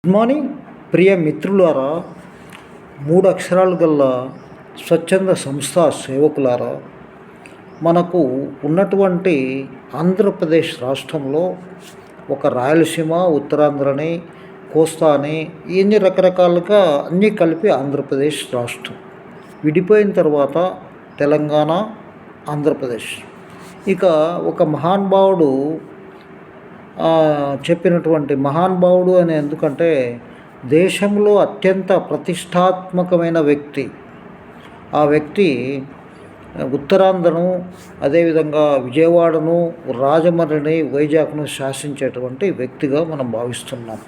Good morning ప్రియ మిత్రులారా, మూడు అక్షరాలు గల స్వచ్ఛంద సంస్థ సేవకులారా, మనకు ఉన్నటువంటి ఆంధ్రప్రదేశ్ రాష్ట్రంలో ఒక రాయలసీమ, ఉత్తరాంధ్రని, కోస్తా అని ఇన్ని రకరకాలుగా అన్నీ కలిపి ఆంధ్రప్రదేశ్ రాష్ట్రం. విడిపోయిన తర్వాత తెలంగాణ, ఆంధ్రప్రదేశ్. ఇక ఒక మహానుభావుడు చెప్పినటువంటి మహానుభావుడు అని ఎందుకంటే దేశంలో అత్యంత ప్రతిష్టాత్మకమైన వ్యక్తి. ఆ వ్యక్తి ఉత్తరాంధ్రను, అదేవిధంగా విజయవాడను, రాజమండ్రిని, వైజాగ్ను శాసించేటువంటి వ్యక్తిగా మనం భావిస్తున్నాం.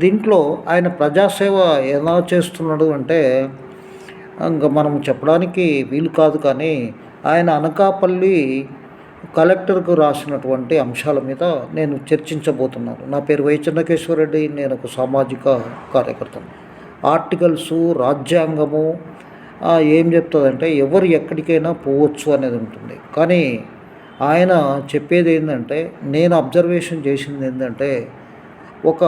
దీంట్లో ఆయన ప్రజాసేవ ఎలా చేస్తున్నాడు అంటే ఇంకా మనం చెప్పడానికి వీలు కాదు. కానీ ఆయన అనకాపల్లి కలెక్టర్కు రాసినటువంటి అంశాల మీద నేను చర్చించబోతున్నాను. నా పేరు వై చెన్నకేశ్వరరెడ్డి. నేను ఒక సామాజిక కార్యకర్తను. ఆర్టికల్సు, రాజ్యాంగము ఏం చెప్తుందంటే ఎవరు ఎక్కడికైనా పోవచ్చు అనేది ఉంటుంది. కానీ ఆయన చెప్పేది ఏంటంటే, నేను అబ్జర్వేషన్ చేసింది ఏంటంటే, ఒక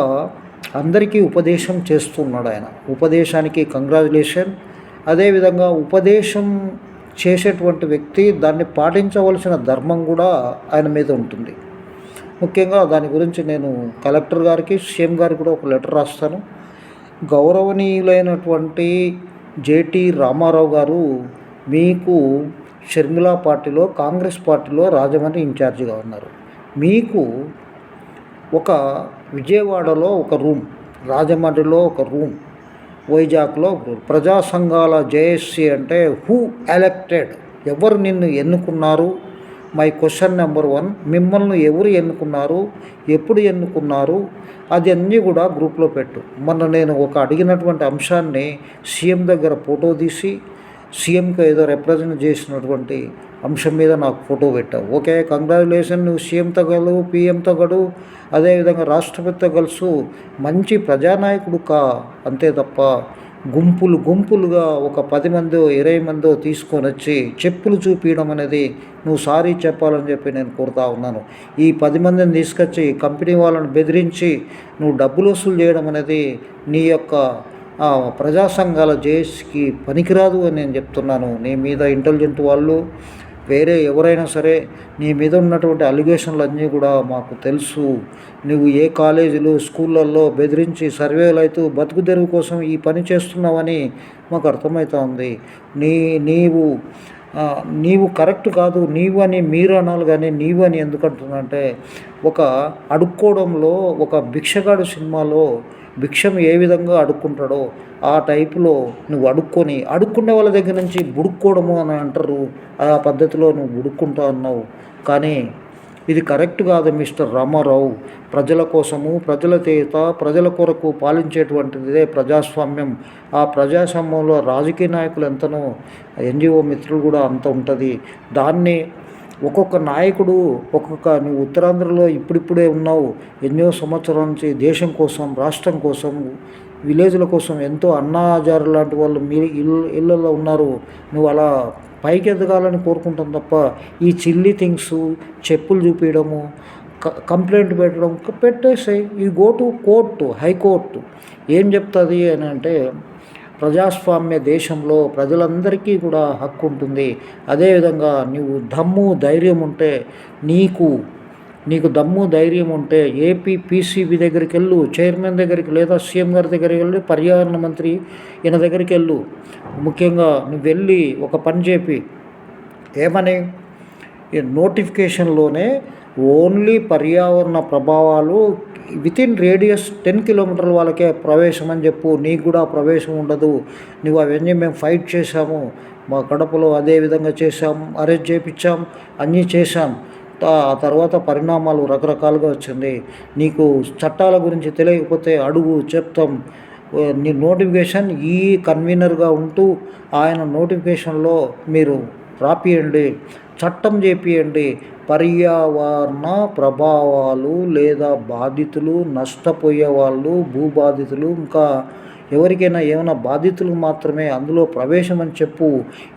అందరికీ ఉపదేశం చేస్తున్నాడు ఆయన. ఉపదేశానికి కంగ్రాచులేషన్. అదేవిధంగా ఉపదేశం చేసేటువంటి వ్యక్తి దాన్ని పాటించవలసిన ధర్మం కూడా ఆయన మీద ఉంటుంది. ముఖ్యంగా దాని గురించి నేను కలెక్టర్ గారికి, సీఎం గారికి కూడా ఒక లెటర్ రాస్తాను. గౌరవనీయులైనటువంటి జేటీ రామారావు గారు మీకు షర్మిలా పార్టీలో, కాంగ్రెస్ పార్టీలో రాజమండ్రి ఇన్ఛార్జిగా ఉన్నారు. మీకు ఒక విజయవాడలో ఒక రూమ్, రాజమండ్రిలో ఒక రూమ్, వైజాగ్లో ప్రజా సంఘాల జేఏసీ అంటే హూ ఎలక్టెడ్, ఎవరు నిన్ను ఎన్నుకున్నారు? మై క్వశ్చన్ నెంబర్ 1, మిమ్మల్ని ఎవరు ఎన్నుకున్నారు, ఎప్పుడు ఎన్నుకున్నారు, అది అన్నీ కూడా గ్రూప్లో పెట్టు. మొన్న నేను ఒక అడిగినటువంటి అంశాన్ని సీఎం దగ్గర ఫోటో తీసి సీఎంకి ఏదో రిప్రజెంట్ చేసినటువంటి అంశం మీద నాకు ఫోటో పెట్టావు. ఓకే, కంగ్రాచులేషన్, నువ్వు సీఎంతో గలు, పీఎంతో గడు, అదేవిధంగా రాష్ట్రపతితో కలుసు, మంచి ప్రజానాయకుడు కా. అంతే తప్ప గుంపులుగా ఒక 10 మందో 20 మందో తీసుకొని వచ్చి చెప్పులు చూపించడం అనేది నువ్వు సారీ చెప్పాలని చెప్పి నేను కోరుతా ఉన్నాను. ఈ 10 మందిని తీసుకొచ్చి కంపెనీ వాళ్ళని బెదిరించి నువ్వు డబ్బులు వసూలు చేయడం అనేది నీ యొక్క ప్రజా సంఘాల జేఏసీకి పనికిరాదు అని నేను చెప్తున్నాను. నీ మీద ఇంటెలిజెంట్ వాళ్ళు, వేరే ఎవరైనా సరే, నీ మీద ఉన్నటువంటి అలిగేషన్లు అన్నీ కూడా మాకు తెలుసు. నువ్వు ఏ కాలేజీలు, స్కూళ్ళల్లో బెదిరించి సర్వేలు అవుతూ బతుకు తెరువు కోసం ఈ పని చేస్తున్నావని మాకు అర్థమవుతా ఉంది. నీవు కరెక్ట్ కాదు. నీవు అని మీరు అనాలి, కానీ నీవు అని ఎందుకు అంటున్నానంటే, ఒక అడుక్కోవడంలో, ఒక భిక్షగాడు సినిమాలో భిక్షం ఏ విధంగా అడుక్కుంటాడో ఆ టైపులో నువ్వు అడుక్కునే వాళ్ళ దగ్గర నుంచి బుడుక్కోవడము అని అంటారు. ఆ పద్ధతిలో నువ్వు బుడుక్కుంటా అన్నావు. కానీ ఇది కరెక్ట్ కాదు మిస్టర్ రామారావు. ప్రజల కోసము, ప్రజల చేత, ప్రజల కొరకు పాలించేటువంటిదే ప్రజాస్వామ్యం. ఆ ప్రజాస్వామ్యంలో రాజకీయ నాయకులు ఎంతనో, ఎన్జిఓ మిత్రులు కూడా అంత ఉంటుంది. దాన్ని ఒక్కొక్క నాయకుడు నువ్వు ఉత్తరాంధ్రలో ఇప్పుడిప్పుడే ఉన్నావు, ఎన్నో సంవత్సరాల నుంచి దేశం కోసం, రాష్ట్రం కోసం, విలేజ్ల కోసం ఎంతో అన్నాచారు లాంటి వాళ్ళు మీ ఇళ్ళల్లో ఉన్నారు. నువ్వు అలా పైకి ఎదగాలని కోరుకుంటాం తప్ప ఈ చిల్లీ థింగ్స్, చెప్పులు చూపించడము, కంప్లైంట్ పెట్టడం పెట్టేసాయి. ఈ గో టు కోర్టు, హైకోర్టు ఏం చెప్తుంది అని అంటే, ప్రజాస్వామ్య దేశంలో ప్రజలందరికీ కూడా హక్కు ఉంటుంది. అదేవిధంగా నువ్వు దమ్ము ధైర్యం ఉంటే, నీకు దమ్ము ధైర్యం ఉంటే ఏపీ పీసీబీ దగ్గరికి వెళ్ళు, చైర్మన్ దగ్గరికి, లేదా సీఎం గారి దగ్గరికి వెళ్ళి, పర్యావరణ మంత్రి ఈయన దగ్గరికి వెళ్ళు. ముఖ్యంగా నువ్వు వెళ్ళి ఒక పని చేపి, ఏమని, ఈ నోటిఫికేషన్లోనే ఓన్లీ పర్యావరణ ప్రభావాలు వితిన్ రేడియస్ 10 కిలోమీటర్ల వాళ్ళకే ప్రవేశం అని చెప్పు. నీకు కూడా ప్రవేశం ఉండదు. నువ్వు అవన్నీ మేము ఫైట్ చేశాము, మా కడపలో అదే విధంగా చేశాం, అరెస్ట్ చేయించాం, అన్నీ చేశాం. ఆ తర్వాత పరిణామాలు రకరకాలుగా వచ్చింది. నీకు చట్టాల గురించి తెలియకపోతే అడుగు, చెప్తాం. నీ నోటిఫికేషన్ ఈ కన్వీనర్గా ఉంటూ ఆయన నోటిఫికేషన్లో మీరు రాపియండి, చట్టం చేపియండి. పర్యావరణ ప్రభావాలు లేదా బాధితులు, నష్టపోయే వాళ్ళు, భూబాధితులు, ఇంకా ఎవరికైనా ఏమైనా బాధితులకు మాత్రమే అందులో ప్రవేశం అని చెప్పు.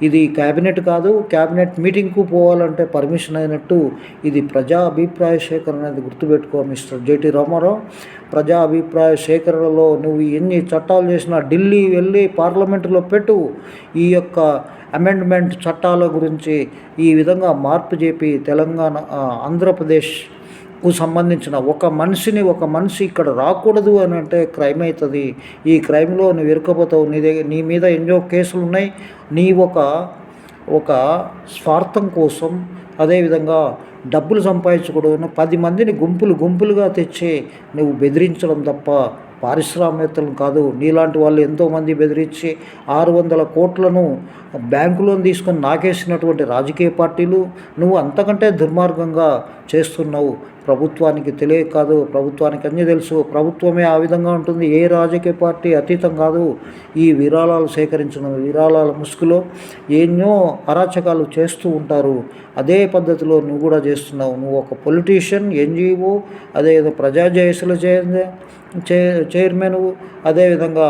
ఇది క్యాబినెట్ కాదు, క్యాబినెట్ మీటింగ్కు పోవాలంటే పర్మిషన్ అయినట్టు. ఇది ప్రజా అభిప్రాయ సేకరణ అనేది గుర్తుపెట్టుకో మిస్టర్ జేటీ రామారావు. ప్రజా అభిప్రాయ సేకరణలో నువ్వు ఎన్ని చట్టాలు చేసినా ఢిల్లీ వెళ్ళి పార్లమెంటులో పెట్టు. ఈ యొక్క అమెండ్మెంట్ చట్టాల గురించి ఈ విధంగా మార్పు చేపి తెలంగాణ ఆంధ్రప్రదేశ్కు సంబంధించిన ఒక మనిషి ఇక్కడ రాకూడదు అని అంటే క్రైమ్ అవుతుంది. ఈ క్రైమ్లో నువ్వు ఇరుక్కుపోతావు. నీ మీద ఎన్నో కేసులు ఉన్నాయి. నీ ఒక స్వార్థం కోసం, అదేవిధంగా డబ్బులు సంపాదించకూడదు, 10 మందిని గుంపులుగా తెచ్చి నువ్వు బెదిరించడం తప్ప పారిశ్రామికవేత్తలను కాదు. నీలాంటి వాళ్ళు ఎంతోమంది బెదిరించి 600 కోట్లను బ్యాంకులో తీసుకొని నాకేసినటువంటి రాజకీయ పార్టీలు నువ్వు అంతకంటే దుర్మార్గంగా చేస్తున్నావు. ప్రభుత్వానికి తెలియక కాదు, ప్రభుత్వానికి అన్నీ తెలుసు. ప్రభుత్వమే ఆ విధంగా ఉంటుంది. ఏ రాజకీయ పార్టీ అతీతం కాదు. ఈ విరాళాలు సేకరించిన విరాళాల ముసుగులో ఎన్నో అరాచకాలు చేస్తూ ఉంటారు. అదే పద్ధతిలో నువ్వు కూడా చేస్తున్నావు. నువ్వు ఒక పొలిటీషియన్, ఎన్జిఓ, అదే ప్రజా జయసుల చైర్మన్, అదేవిధంగా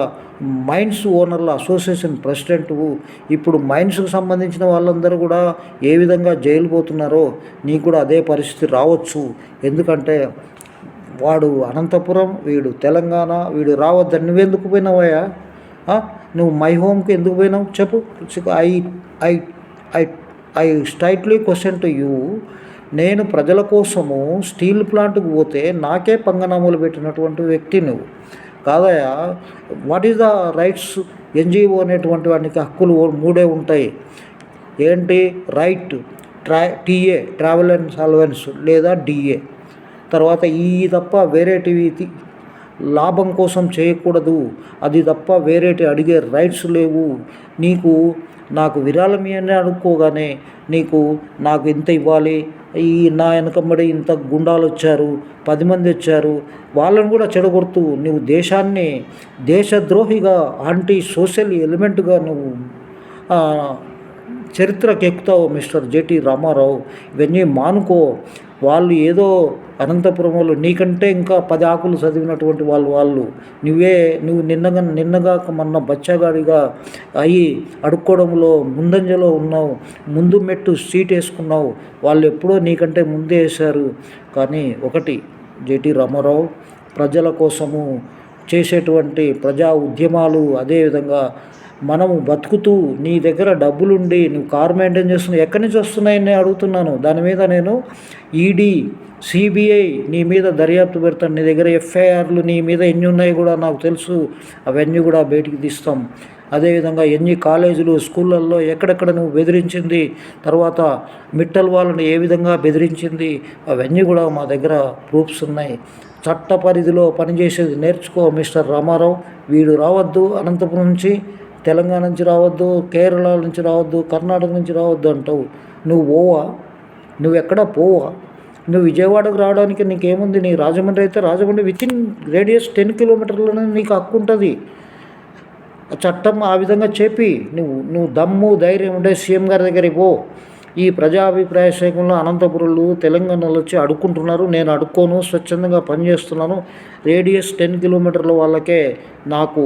మైన్స్ ఓనర్ల అసోసియేషన్ ప్రెసిడెంట్వు. ఇప్పుడు మైన్స్కు సంబంధించిన వాళ్ళందరూ కూడా ఏ విధంగా జైలు పోతున్నారో నీకు కూడా అదే పరిస్థితి రావచ్చు. ఎందుకంటే వాడు అనంతపురం, వీడు తెలంగాణ, వీడు రావద్దని నువ్వెందుకు పోయినావయ్యా? నువ్వు మై హోమ్కి ఎందుకు పోయినావు చెప్పు. I straightly question to you. నేను ప్రజల కోసము స్టీల్ ప్లాంట్కి పోతే నాకే పంగనామాలు పెట్టినటువంటి వ్యక్తి నువ్వు కాదయా. What is the rights? NGO అనేటువంటి వానికి హక్కులు 3 ఉంటాయి. ఏంటి? రైట్, టీఏ ట్రావెల్ అండ్ సాల్వెన్స్ లేదా డిఏ. తర్వాత ఈ తప్ప వేరేటివి లాభం కోసం చేయకూడదు. అది తప్ప వేరేటి అడిగే రైట్స్ లేవు నాకు విరాళం ఇవన్నీ అడుక్కోగానే నాకు ఇంత ఇవ్వాలి, నా వెనకబడి ఇంత గుండాలు వచ్చారు, 10 మంది వచ్చారు, వాళ్ళని కూడా చెడగొడుతూ నువ్వు దేశాన్ని దేశద్రోహిగా, యాంటీ సోషల్ ఎలిమెంట్గా నువ్వు చరిత్రకు ఎక్కుతావు మిస్టర్ జేటీ రామారావు. ఇవన్నీ మానుకో. వాళ్ళు ఏదో అనంతపురం వాళ్ళు నీకంటే ఇంకా 10 ఆకులు చదివినటువంటి వాళ్ళు నువ్వు నిన్నగాక మొన్న బచ్చాగాడిగా అయ్యి అడుక్కోవడంలో ముందంజలో ఉన్నావు. ముందు మెట్టు సీట్ వేసుకున్నావు. వాళ్ళు ఎప్పుడో నీకంటే ముందే వేశారు. కానీ ఒకటి జేటీ రామారావు, ప్రజల కోసము చేసేటువంటి ప్రజా ఉద్యమాలు, అదేవిధంగా మనము బతుకుతూ నీ దగ్గర డబ్బులుండి నువ్వు కారు మెయింటైన్ చేస్తున్నావు, ఎక్కడి నుంచి వస్తున్నాయని నేను అడుగుతున్నాను. దాని మీద నేను ఈడీ, సిబిఐ నీ మీద దర్యాప్తు పెడతాను. నీ దగ్గర ఎఫ్ఐఆర్లు నీ మీద ఎన్ని ఉన్నాయో కూడా నాకు తెలుసు. అవన్నీ కూడా బయటికి తీస్తాం. అదేవిధంగా ఎన్ని కాలేజీలు, స్కూళ్ళల్లో ఎక్కడెక్కడ నువ్వు బెదిరించింది, తర్వాత మిట్టల్ వాళ్ళని ఏ విధంగా బెదిరించింది, అవన్నీ కూడా మా దగ్గర ప్రూఫ్స్ ఉన్నాయి. చట్ట పరిధిలో పనిచేసేది నేర్చుకో మిస్టర్ రామారావు. వీడు రావద్దు అనంతపురం నుంచి, తెలంగాణ నుంచి రావద్దు, కేరళ నుంచి రావద్దు, కర్ణాటక నుంచి రావద్దు అంటావు. నువ్వు ఎక్కడ పోవా? నువ్వు విజయవాడకు రావడానికి నీకేముంది? నీ రాజమండ్రి అయితే రాజమండ్రి వితిన్ రేడియస్ 10 కిలోమీటర్లనే నీకు హక్కు ఉంటుంది. చట్టం ఆ విధంగా చెప్పి నువ్వు దమ్ము ధైర్యం ఉండే సీఎం గారి దగ్గరికి పో. ఈ ప్రజాభిప్రాయ సేకరణలో అనంతపురంలో తెలంగాణలో వచ్చి అడుక్కుంటున్నారు. నేను అడుక్కోను, స్వచ్ఛందంగా పనిచేస్తున్నాను. రేడియస్ 10 కిలోమీటర్ల వాళ్ళకే నాకు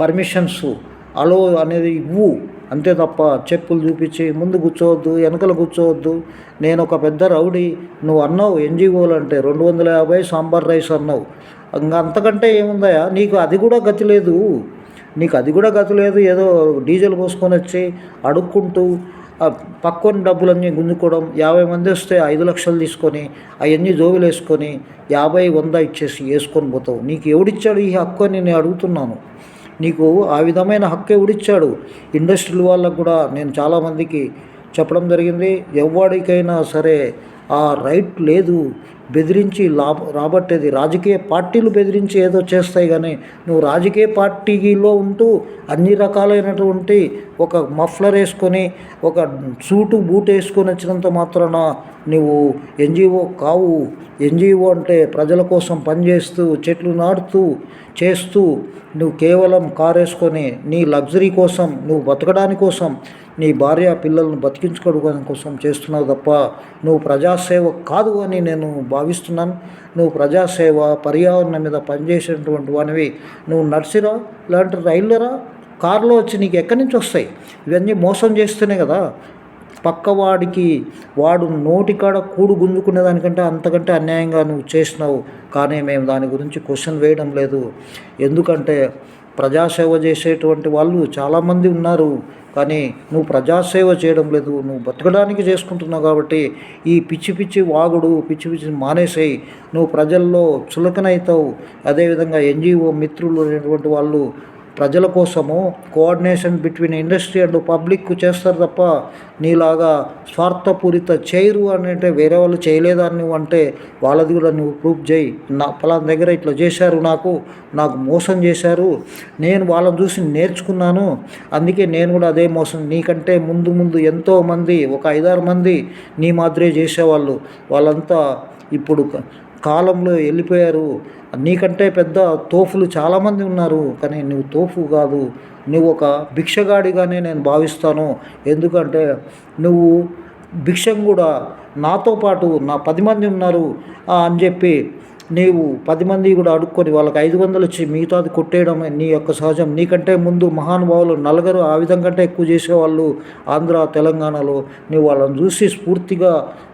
పర్మిషన్స్ అలో అనేది ఇవ్వు. అంతే తప్ప చెప్పులు చూపించి ముందు కూర్చోవద్దు, వెనకలు కూర్చోవద్దు. నేను ఒక పెద్ద రౌడీ. నువ్వు అన్నావు ఎన్జిఓలు అంటే 250 సాంబార్ రైస్ అన్నావు. ఇంకా అంతకంటే ఏముందయా? నీకు అది కూడా గతి లేదు. ఏదో డీజిల్ పోసుకొని వచ్చి అడుక్కుంటూ పక్కన డబ్బులన్నీ గుంజుకోవడం. 50 మంది వస్తే 5 లక్షలు తీసుకొని అవన్నీ జోబులు వేసుకొని 50-100 ఇచ్చేసి వేసుకొని పోతావు. నీకు ఎవడిచ్చాడు ఈ హక్కు అని నేను అడుగుతున్నాను. నీకు ఆ విధమైన హక్కు ఎవడిచ్చాడు? ఇండస్ట్రీల వాళ్ళకు కూడా నేను చాలామందికి చెప్పడం జరిగింది. ఎవరికైనా సరే ఆ రైట్ లేదు. బెదిరించి రాబట్టేది రాజకీయ పార్టీలు బెదిరించి ఏదో చేస్తాయి. కానీ నువ్వు రాజకీయ పార్టీలో ఉంటూ అన్ని రకాలైనటువంటి ఒక మఫ్లర్ వేసుకొని, ఒక సూటు బూట్ వేసుకొని వచ్చినంత మాత్రాన నువ్వు ఎన్జిఓ కావు. ఎన్జిఓ అంటే ప్రజల కోసం పనిచేస్తూ, చెట్లు నాటుతూ చేస్తూ, నువ్వు కేవలం కారు వేసుకొని నీ లగ్జరీ కోసం, నువ్వు బతకడానికి కోసం నీ భార్య పిల్లలను బతికించుకోవడం కోసం చేస్తున్నావు తప్ప నువ్వు ప్రజాసేవ కాదు అని నేను భావిస్తున్నాను. నువ్వు ప్రజాసేవ, పర్యావరణం మీద పనిచేసేటువంటి వానివి. నువ్వు నడిచిరా, లేదంటే రైళ్ళరా, కారులో వచ్చి నీకు ఎక్కడి నుంచి వస్తాయి? ఇవన్నీ మోసం చేస్తేనే కదా. పక్కవాడికి వాడు నోటికాడ కూడు గుంజుకునే దానికంటే అంతకంటే అన్యాయంగా నువ్వు చేసినావు. కానీ మేము దాని గురించి క్వశ్చన్ వేయడం లేదు. ఎందుకంటే ప్రజాసేవ చేసేటువంటి వాళ్ళు చాలామంది ఉన్నారు. కానీ నువ్వు ప్రజాసేవ చేయడం లేదు, నువ్వు బతకడానికి చేసుకుంటున్నావు. కాబట్టి ఈ పిచ్చి పిచ్చి వాగుడు, పిచ్చి పిచ్చి మానేసేయి. నువ్వు ప్రజల్లో చులకనవుతావు. అదేవిధంగా ఎన్జిఓ మిత్రులు అనేటువంటి వాళ్ళు ప్రజల కోసము coordination between industry and public చేస్తారు తప్ప నీలాగా స్వార్థపూరిత చేయరు అంటే వేరే వాళ్ళు చేయలేదని నువ్వు అంటే వాళ్ళది కూడా నువ్వు ప్రూఫ్ చేయి. నా పలానా దగ్గర ఇట్లా చేశారు, నాకు మోసం చేశారు, నేను వాళ్ళని చూసి నేర్చుకున్నాను, అందుకే నేను కూడా అదే మోసం. నీకంటే ముందు ఎంతోమంది, ఒక 5-6 మంది నీ మాదిరే చేసేవాళ్ళు, వాళ్ళంతా ఇప్పుడు కాలంలో వెళ్ళిపోయారు. నీకంటే పెద్ద తోఫులు చాలామంది ఉన్నారు. కానీ నువ్వు తోఫు కాదు, నువ్వు ఒక భిక్షగాడిగానే నేను భావిస్తాను. ఎందుకంటే నువ్వు భిక్షం కూడా నాతో పాటు నా 10 మంది ఉన్నారు అని చెప్పి నీవు 10 మంది కూడా అడుక్కొని వాళ్ళకి 500 ఇచ్చి మిగతాది కొట్టేయడం నీ యొక్క సహజం. నీకంటే ముందు మహానుభావులు నలుగురు ఆ విధంగా కంటే ఎక్కువ చేసేవాళ్ళు ఆంధ్ర, తెలంగాణలో. నువ్వు వాళ్ళని చూసి స్ఫూర్తిగా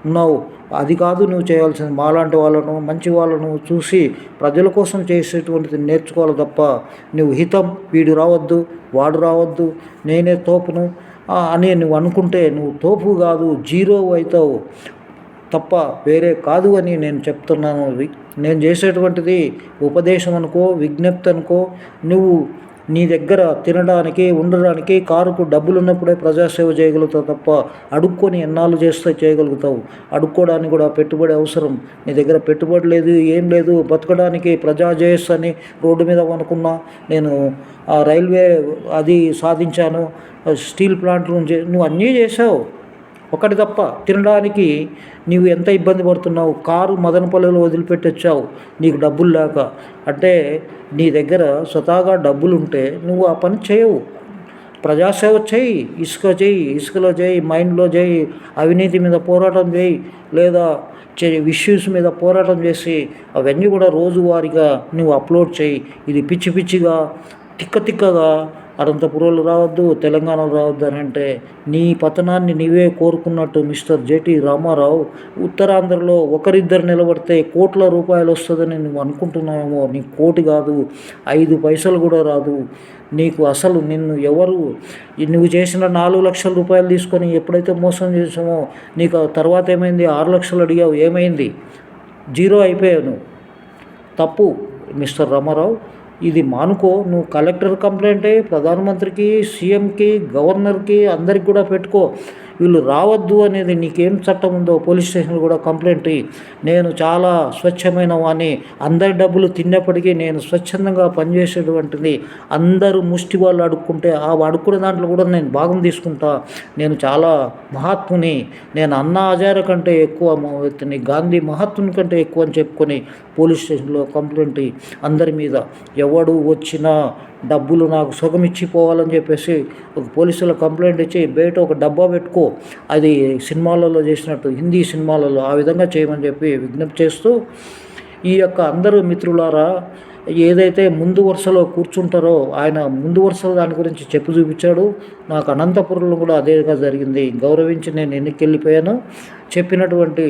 ఉన్నావు. అది కాదు నువ్వు చేయాల్సింది. మాలాంటి వాళ్ళను, మంచి వాళ్ళను చూసి ప్రజల కోసం చేసేటువంటిది నేర్చుకోవాలి తప్ప నువ్వు హితం, వీడు రావద్దు, వాడు రావద్దు, నేనే తోపును అని నువ్వు అనుకుంటే నువ్వు తోపు కాదు, జీరో అవుతావు తప్ప వేరే కాదు అని నేను చెప్తున్నాను. నేను చేసేటువంటిది ఉపదేశం అనుకో, విజ్ఞప్తి అనుకో. నువ్వు నీ దగ్గర తినడానికి, ఉండడానికి, కారుకు డబ్బులు ఉన్నప్పుడే ప్రజాసేవ చేయగలుగుతావు తప్ప అడుక్కొని ఎన్నాళ్ళు చేస్తే చేయగలుగుతావు. అడుక్కోవడానికి కూడా పెట్టుబడి అవసరం. నీ దగ్గర పెట్టుబడి లేదు, ఏం లేదు. బతకడానికి ప్రజాజేయస్ అని రోడ్డు మీద అనుకున్నా, నేను రైల్వే అది సాధించాను, స్టీల్ ప్లాంట్ నుంచి నువ్వు అన్నీ చేసావు. ఒకటి తప్ప తినడానికి నీవు ఎంత ఇబ్బంది పడుతున్నావు. కారు మదనపల్లిలో వదిలిపెట్టి వచ్చావు నీకు డబ్బులు లేక. అంటే నీ దగ్గర స్వతహాగా డబ్బులు ఉంటే నువ్వు ఆ పని చేయవు. ప్రజాసేవ చేయి, ఇసుకలో చేయి, మైండ్లో చేయి, అవినీతి మీద పోరాటం చేయి, లేదా ఇష్యూస్ మీద పోరాటం చేసి అవన్నీ కూడా రోజువారీగా నువ్వు అప్లోడ్ చేయి. ఇది పిచ్చి పిచ్చిగా, తిక్కగా అనంతపురంలో రావద్దు, తెలంగాణలో రావద్దు అని అంటే నీ పతనాన్ని నీవే కోరుకున్నట్టు మిస్టర్ జేటీ రామారావు. ఉత్తరాంధ్రలో ఒకరిద్దరు నిలబడితే కోట్ల రూపాయలు వస్తుందని నువ్వు అనుకుంటున్నావేమో. నీ కోటి కాదు, 5 పైసలు కూడా రాదు నీకు. అసలు నిన్ను ఎవరు, నువ్వు చేసిన 4 లక్షల రూపాయలు తీసుకొని ఎప్పుడైతే మోసం చేసామో నీకు తర్వాత ఏమైంది? 6 లక్షలు అడిగావు, ఏమైంది? జీరో అయిపోయావు. తప్పు మిస్టర్ రామారావు. ఇది మానుకో. నువ్వు కలెక్టర్ కంప్లైంట్ ప్రధానమంత్రికి, సీఎంకి, గవర్నర్కి అందరికి కూడా పెట్టుకో. వీళ్ళు రావద్దు అనేది నీకేం చట్టం ఉందో పోలీస్ స్టేషన్లో కూడా కంప్లైంట్ ఇయ్యి. నేను చాలా స్వచ్ఛమైన వాణ్ణి, అందరి డబ్బులు తిన్నప్పటికీ నేను స్వచ్ఛందంగా పనిచేసేటువంటిది. అందరూ ముష్టి వాళ్ళు అడుక్కుంటే ఆ అడుక్కునే దాంట్లో కూడా నేను భాగం తీసుకుంటా. నేను చాలా మహాత్ముని, నేను అన్నా హజారే కంటే ఎక్కువ వ్యక్తిని, గాంధీ మహాత్ముని కంటే ఎక్కువ అని చెప్పుకొని పోలీస్ స్టేషన్లో కంప్లైంట్ ఇయ్యి. అందరి మీద ఎవడు వచ్చినా డబ్బులు నాకు సుఖం ఇచ్చిపోవాలని చెప్పేసి ఒక పోలీసులో కంప్లైంట్ ఇచ్చి బయట ఒక డబ్బా పెట్టుకో. అది సినిమాలలో చేసినట్టు, హిందీ సినిమాలలో ఆ విధంగా చేయమని చెప్పి విజ్ఞప్తి చేస్తూ, ఈ యొక్క అందరూ మిత్రులారా ఏదైతే ముందు వరుసలో కూర్చుంటారో ఆయన ముందు వరుసలో దాని గురించి చెప్పు చూపించాడు. నాకు అనంతపురంలో కూడా అదేగా జరిగింది. గౌరవించి నేను ఎన్నికెళ్ళిపోయాను. చెప్పినటువంటి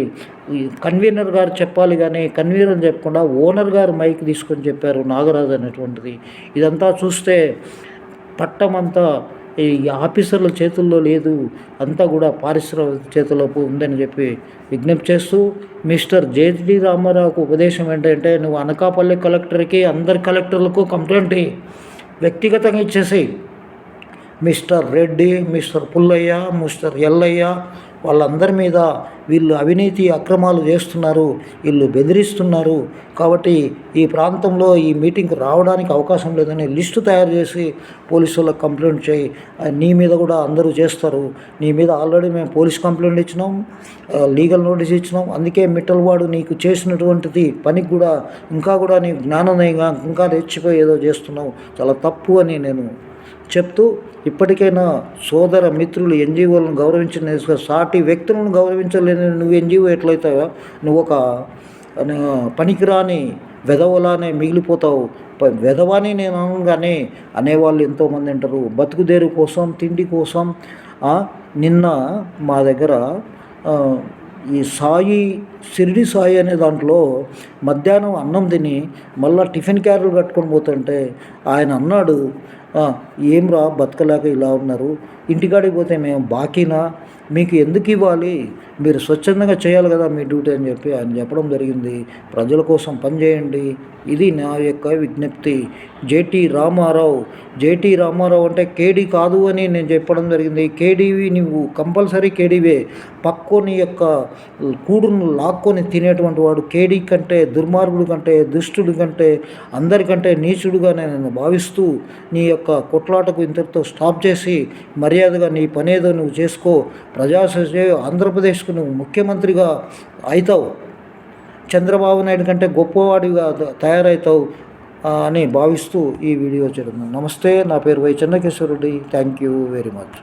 కన్వీనర్ గారు చెప్పాలి కానీ కన్వీనర్ చెప్పకుండా ఓనర్ గారు మైక్ తీసుకొని చెప్పారు, నాగరాజు అనేటువంటిది. ఇదంతా చూస్తే పట్టమంతా ఈ ఆఫీసర్ల చేతుల్లో లేదు, అంతా కూడా పారిశ్రామిక చేతుల్లో ఉందని చెప్పి విజ్ఞప్తి చేస్తూ, మిస్టర్ జేటీ రామారావుకు ఉపదేశం ఏంటంటే నువ్వు అనకాపల్లి కలెక్టర్కి, అందరి కలెక్టర్లకు కంప్లైంట్ వ్యక్తిగతంగా ఇచ్చేసేయి. Mister Reddy, mister Pullayya, mister Ellayya వాళ్ళందరి మీద వీళ్ళు అవినీతి అక్రమాలు చేస్తున్నారు, వీళ్ళు బెదిరిస్తున్నారు. కాబట్టి ఈ ప్రాంతంలో ఈ మీటింగ్కి రావడానికి అవకాశం లేదని లిస్టు తయారు చేసి పోలీసు వాళ్ళకి కంప్లైంట్ చేయి. నీ మీద కూడా అందరూ చేస్తారు. నీ మీద ఆల్రెడీ మేము పోలీస్ కంప్లైంట్ ఇచ్చినాం, లీగల్ నోటీస్ ఇచ్చినాం. అందుకే మిట్టలవాడు నీకు చేసినటువంటిది పనికి కూడా ఇంకా కూడా నీ జ్ఞానోదయంగా ఇంకా రెచ్చిపోయి ఏదో చేస్తున్నావు, చాలా తప్పు అని నేను చెప్తూ ఇప్పటికైనా సోదర మిత్రులు ఎన్జిఓలను గౌరవించిన సాటి వ్యక్తులను గౌరవించలేని నువ్వు ఎన్జిఓ ఎట్లయితావా? నువ్వు ఒక పనికిరాని వెధవలానే మిగిలిపోతావు. వెధవాని నేను అనగానే అనేవాళ్ళు ఎంతోమంది అంటారు. బతుకుదేరు కోసం, తిండి కోసం. నిన్న మా దగ్గర ఈ షిరిడి సాయి అనే దాంట్లో మధ్యాహ్నం అన్నం తిని మళ్ళీ టిఫిన్ క్యారీలు కట్టుకొని పోతుంటే ఆయన అన్నాడు, ఏమ్రా బతకలేక ఇలా ఉన్నారు, ఇంటికాడికి పోతే మేము బాకీనా, మీకు ఎందుకు ఇవ్వాలి, మీరు స్వచ్ఛందంగా చేయాలి కదా మీ డ్యూటీ అని చెప్పి ఆయన చెప్పడం జరిగింది. ప్రజల కోసం పనిచేయండి, ఇది నా యొక్క విజ్ఞప్తి. జేటీ రామారావు అంటే కేడీ కాదు అని నేను చెప్పడం జరిగింది. కేడీవి నువ్వు కంపల్సరీ కేడీవే. పక్కోని యొక్క కూడును లాక్కొని తినేటువంటి వాడు కేడీ కంటే, దుర్మార్గుడి కంటే, దుష్టుడి కంటే, అందరికంటే నీచుడుగా నేను భావిస్తూ నీ యొక్క కొట్లాటకు ఇంతటితో స్టాప్ చేసి మర్యాదగా నీ పనేదో నువ్వు చేసుకో. ఆంధ్రప్రదేశ్కు నువ్వు ముఖ్యమంత్రిగా అవుతావు, చంద్రబాబు నాయుడు కంటే గొప్పవాడిగా తయారవుతావు అని భావిస్తూ ఈ వీడియో చేస్తున్నాను. నమస్తే, నా పేరు Y Chennakeshwara Reddy. Thank you very much.